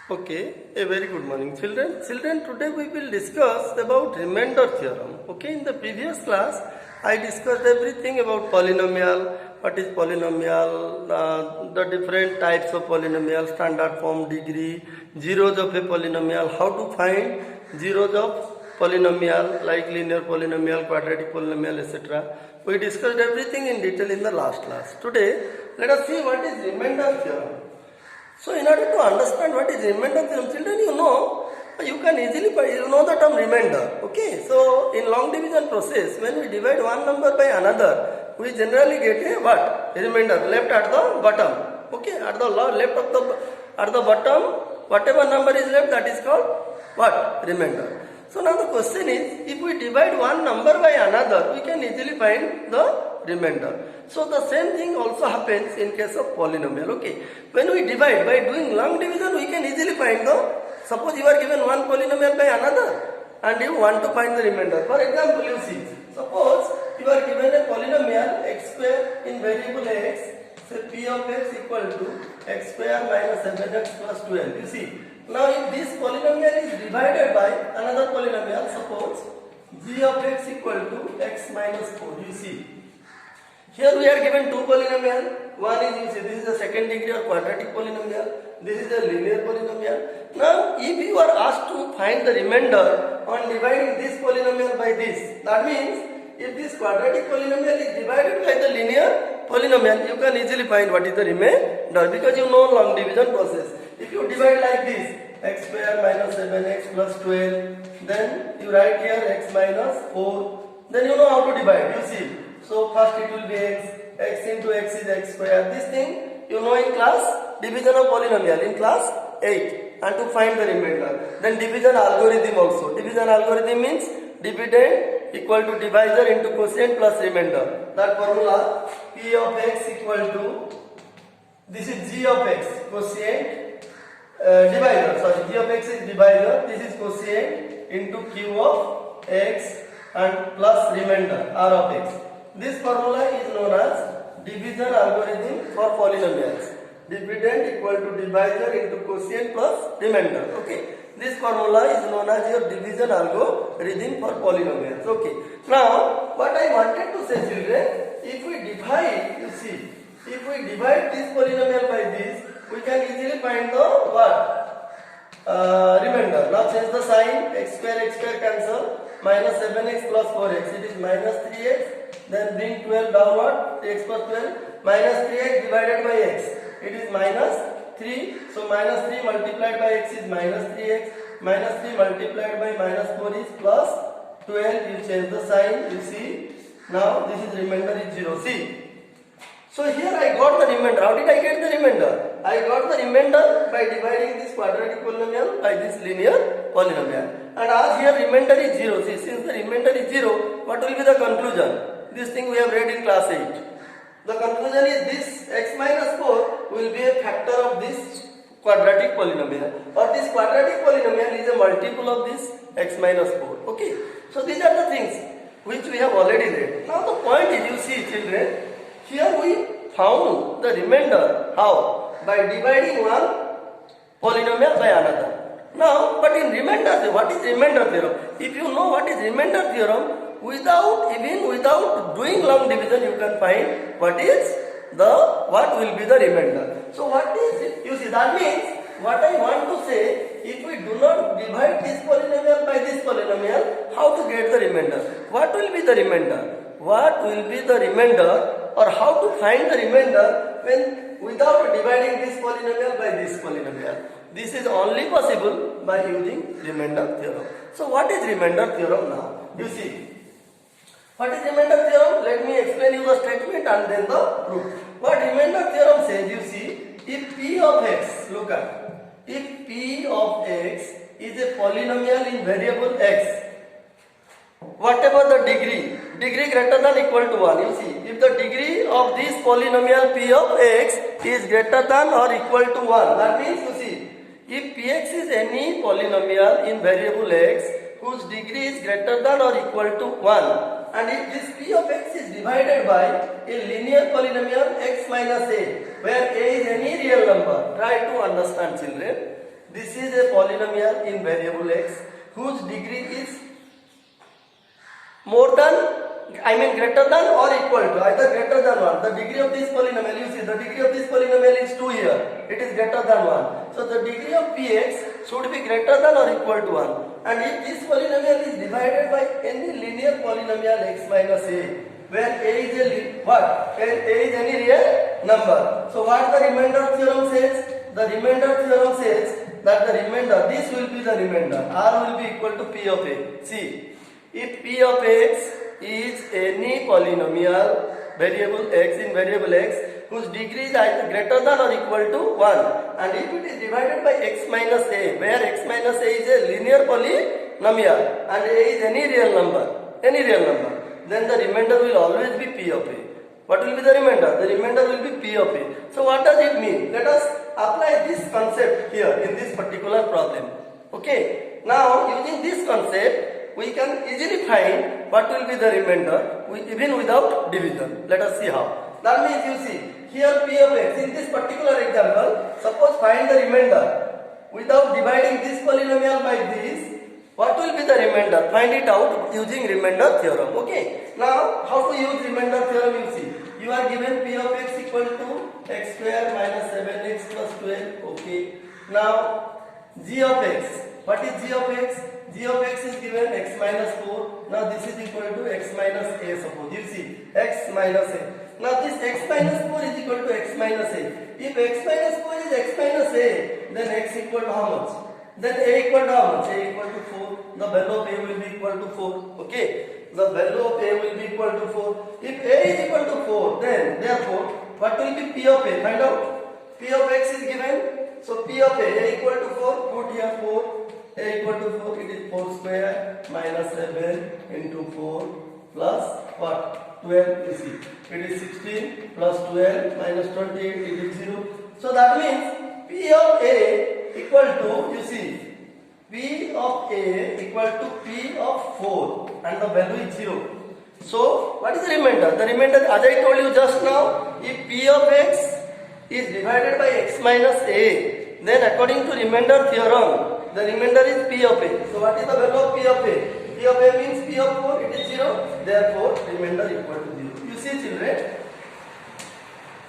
Okay, a very good morning, children. Children, today we will discuss about remainder theorem. Okay, in the previous class, I discussed everything about polynomial, what is polynomial, the different types of polynomial, standard form, degree, zeros of a polynomial, how to find zeros of polynomial like linear polynomial, quadratic polynomial, etc. We discussed everything in detail in the last class. Today, let us see what is remainder theorem. So in order to understand what is remainder theorem, children, you can easily, the term remainder. Okay, so in long division process, when we divide one number by another, we generally get a what? Remainder left at the bottom. Okay, at the left of the bottom, whatever number is left, that is called what? Remainder. So now the question is, if we divide one number by another, we can easily find the remainder. So the same thing also happens in case of polynomial. Okay, when we divide by doing long division, we can easily find the, suppose you are given one polynomial by another and you want to find the remainder. For example, you see, suppose you are given a polynomial x square in variable x, say p of x equal to x square minus 7x plus 12. You see, now if this polynomial is divided by another polynomial, suppose g of x equal to x minus 4. You see, here we are given two polynomial. One is, you see, this is a second degree or quadratic polynomial. This is a linear polynomial. Now, if you are asked to find the remainder on dividing this polynomial by this, that means if this quadratic polynomial is divided by the linear polynomial, you can easily find what is the remainder because you know long division process. If you divide like this, x square minus 7x plus 12, then you write here x minus 4, then you know how to divide. You see. So first it will be x into x is x square. This thing you know in class division of polynomial in class 8, and to find the remainder. Then division algorithm also. Division algorithm means dividend equal to divisor into quotient plus remainder. That formula p of x equal to, this is g of x quotient divisor. Sorry, g of x is divisor. This is quotient into q of x and plus remainder r of x. This formula is known as division algorithm for polynomials. Dividend equal to divisor into quotient plus remainder. Okay. This formula is known as your division algorithm for polynomials. Okay. Now, what I wanted to say, children, if we divide, you see, if we divide this polynomial by this, we can easily find the what? Remainder. Now change the sign. X square cancel. Minus 7x plus 4x. It is minus 3x. Then bring 12 downward, x plus 12, minus 3x divided by x. It is minus 3. So minus 3 multiplied by x is minus 3x. Minus 3 multiplied by minus 4 is plus 12. You change the sign, you see. Now this is remainder is 0. See. So here I got the remainder. How did I get the remainder? I got the remainder by dividing this quadratic polynomial by this linear polynomial. And as here remainder is 0. See, since the remainder is 0, what will be the conclusion? This thing we have read in class 8. The conclusion is this x minus 4 will be a factor of this quadratic polynomial, or this quadratic polynomial is a multiple of this x minus 4. Okay. So these are the things which we have already read. Now the point is, you see, children, here we found the remainder. How? By dividing one polynomial by another. Now, but in remainder, what is remainder theorem? If you know what is remainder theorem, without doing long division, you can find what will be the remainder. So what is it? You see, that means what I want to say, if we do not divide this polynomial by this polynomial, how to get the remainder? What will be the remainder? What will be the remainder, or how to find the remainder when without dividing this polynomial by this polynomial? This is only possible by using remainder theorem. So what is remainder theorem now? You see. What is remainder theorem? Let me explain you the statement and then the proof. What remainder theorem says, you see, if p of x, look at, if p of x is a polynomial in variable x, whatever the degree greater than equal to 1, you see, if the degree of this polynomial p of x is greater than or equal to 1, that means, you see, if px is any polynomial in variable x whose degree is greater than or equal to 1, and if this p of x is divided by a linear polynomial x minus a, where a is any real number, try to understand, children. This is a polynomial in variable x whose degree is more than, greater than or equal to, either greater than 1. The degree of this polynomial, you see the degree of this polynomial is 2 here. It is greater than 1. So the degree of px should be greater than or equal to 1. And if this polynomial is divided by any linear polynomial x minus a, where a is a is any real number. So what the remainder theorem says? The remainder theorem says that the remainder, this will be the remainder. R will be equal to P of A. See, if P of x is any polynomial variable x in variable x whose degree is either greater than or equal to 1, and if it is divided by x minus a, where x minus a is a linear polynomial and a is any real number, then the remainder will always be P of a. What will be the remainder? The remainder will be P of a. So what does it mean? Let us apply this concept here in this particular problem. Okay. Now using this concept, we can easily find what will be the remainder even without division. Let us see how. That means you see here P of x, in this particular example, suppose find the remainder without dividing this polynomial by this. What will be the remainder? Find it out using remainder theorem. Okay. Now, how to use remainder theorem? You see, you are given P of x equal to x square minus 7x plus 12. Okay. Now, g of x. What is g of x? G of x is given x minus 4. Now, this is equal to x minus a. Suppose you see x minus a. Now, this x minus 4 is equal to x minus a. If x minus 4 is x minus a, then x equal to how much? Then a equal to how much? A equal to 4. The value of a will be equal to 4. Okay. The value of a will be equal to 4. If a is equal to 4, then therefore, what will be P of a? Find out. P of x is given. So P of a equal to 4. Put here 4. A equal to 4. It is 4 square minus 7 into 4 plus what? 12. You see. It is 16 plus 12 minus 28. It is 0. So that means P of a equal to, you see, P of a equal to P of 4 and the value is 0. So, what is the remainder? The remainder, as I told you just now, if P of x is divided by x minus a, then according to remainder theorem, the remainder is P of a. So, what is the value of P of a? P of a means P of 4, it is 0. Therefore, remainder equal to 0. You see, children?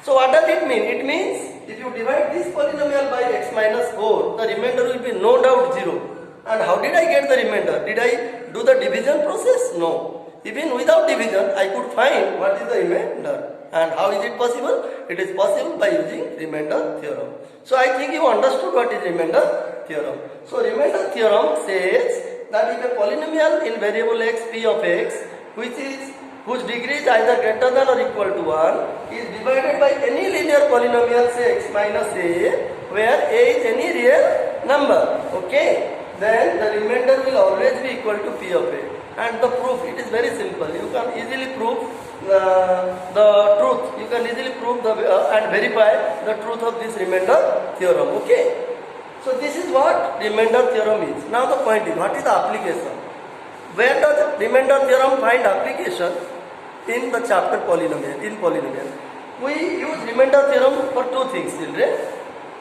So, what does it mean? It means if you divide this polynomial by x minus 4, the remainder will be no doubt 0. And how did I get the remainder? Did I do the division process? No. Even without division, I could find what is the remainder. And how is it possible? It is possible by using remainder theorem. So I think you understood what is remainder theorem. So remainder theorem says that if a polynomial in variable x P of x, whose degree is either greater than or equal to 1, is divided by any linear polynomial, say x minus a, where a is any real number, okay, then the remainder will always be equal to P of a. And the proof, it is very simple. You can easily prove the truth. You can easily prove and verify the truth of this remainder theorem, okay. So this is what remainder theorem is. Now the point is, what is the application? Where does remainder theorem find application? In the chapter polynomial, in polynomial. We use remainder theorem for two things, children.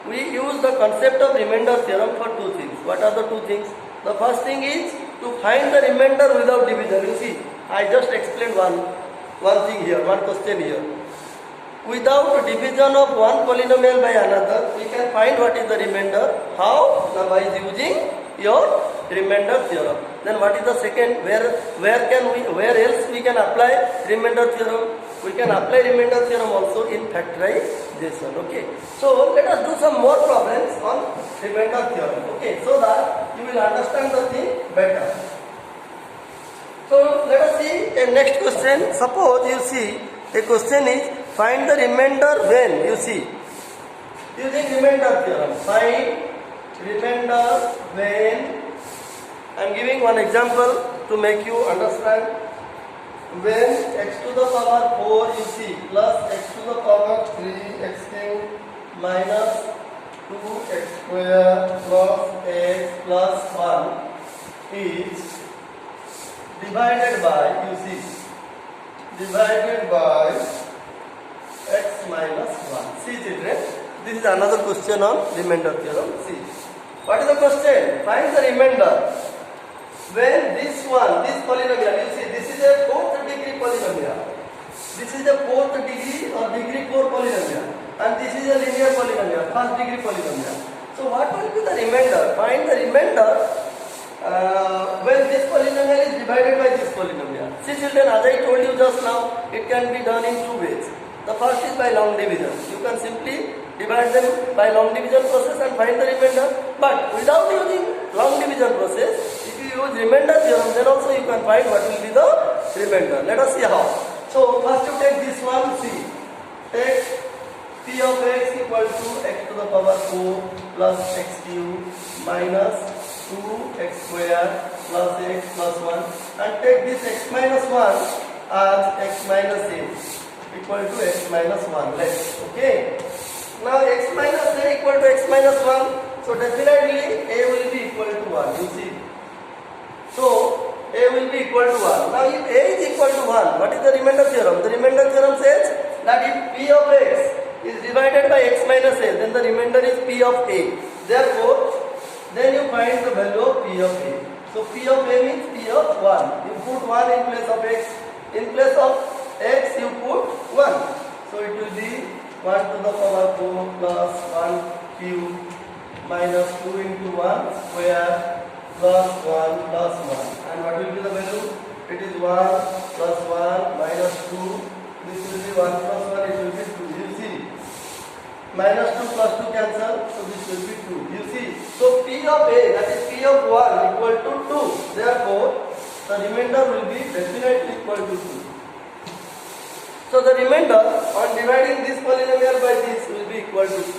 We use the concept of remainder theorem for two things. What are the two things? The first thing is to find the remainder without division. You see, I just explained one thing here, one question here. Without division of one polynomial by another, we can find what is the remainder. How? Now by using your remainder theorem. Then what is the second? Where else we can apply remainder theorem? We can apply remainder theorem also in factorization. Okay. So let us do some more problems on remainder theorem. Okay. So that you will understand the thing better. So let us see a next question. Suppose you see a question is find the remainder when, you see, using remainder theorem. Find remainder when, I am giving one example to make you understand. When x to the power 4, you see, plus x to the power 3x cube minus 2x square plus x plus 1 is divided by, you see, divided by x minus 1. See children, this is another question on remainder theorem. See, What is the question? Find the remainder. When this polynomial, you see this is a fourth degree polynomial. This is a fourth degree or degree 4 polynomial. And this is a linear polynomial, first degree polynomial. So what will be the remainder? Find the remainder when this polynomial is divided by this polynomial. See children, as I told you just now, it can be done in two ways. The first is by long division. You can simply divide them by long division process and find the remainder. But without using long division process, if you use remainder theorem, then also you can find what will be the remainder. Let us see how. So first you take this one, see. Take P of x equal to x to the power 4 plus x cube minus 2x square plus x plus 1, and take this x minus 1 as x minus a equal to x minus 1 less. Okay. Now x minus a equal to x minus 1. So definitely a will be equal to 1. You see. So a will be equal to 1. Now if a is equal to 1, what is the remainder theorem? The remainder theorem says that if p of x is divided by x minus a, then the remainder is p of a. Therefore, then you find the value of p of a. So p of a means p of 1. You put 1 in place of x. In place of x you put 1. So it will be 1 to the power 4 plus 1 cube minus 2 into 1 square plus 1 plus 1. And what will be the value? It is 1 plus 1 minus 2. This will be 1 plus 1, it will be 2. You see, minus 2 plus 2 cancel, so this will be 2. You see, so P of A, that is P of 1 equal to 2. Therefore, the remainder will be definitely equal to 2. So the remainder on dividing this polynomial by this will be equal to 2.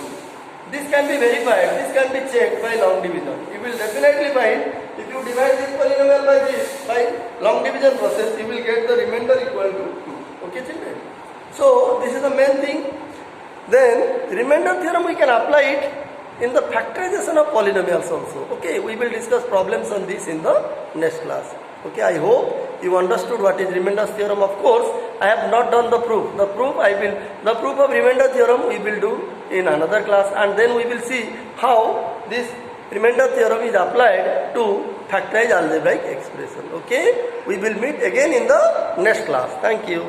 This can be verified, this can be checked by long division. You will definitely find, if you divide this polynomial by this, by long division process, you will get the remainder equal to 2. Okay children? So this is the main thing. Then remainder theorem we can apply it in the factorization of polynomials also. Okay, we will discuss problems on this in the next class. Okay, I hope you understood what is remainder theorem. Of course, I have not done the proof. The proof of remainder theorem we will do in another class, and then we will see how this remainder theorem is applied to factorize algebraic expression. Okay, we will meet again in the next class. Thank you.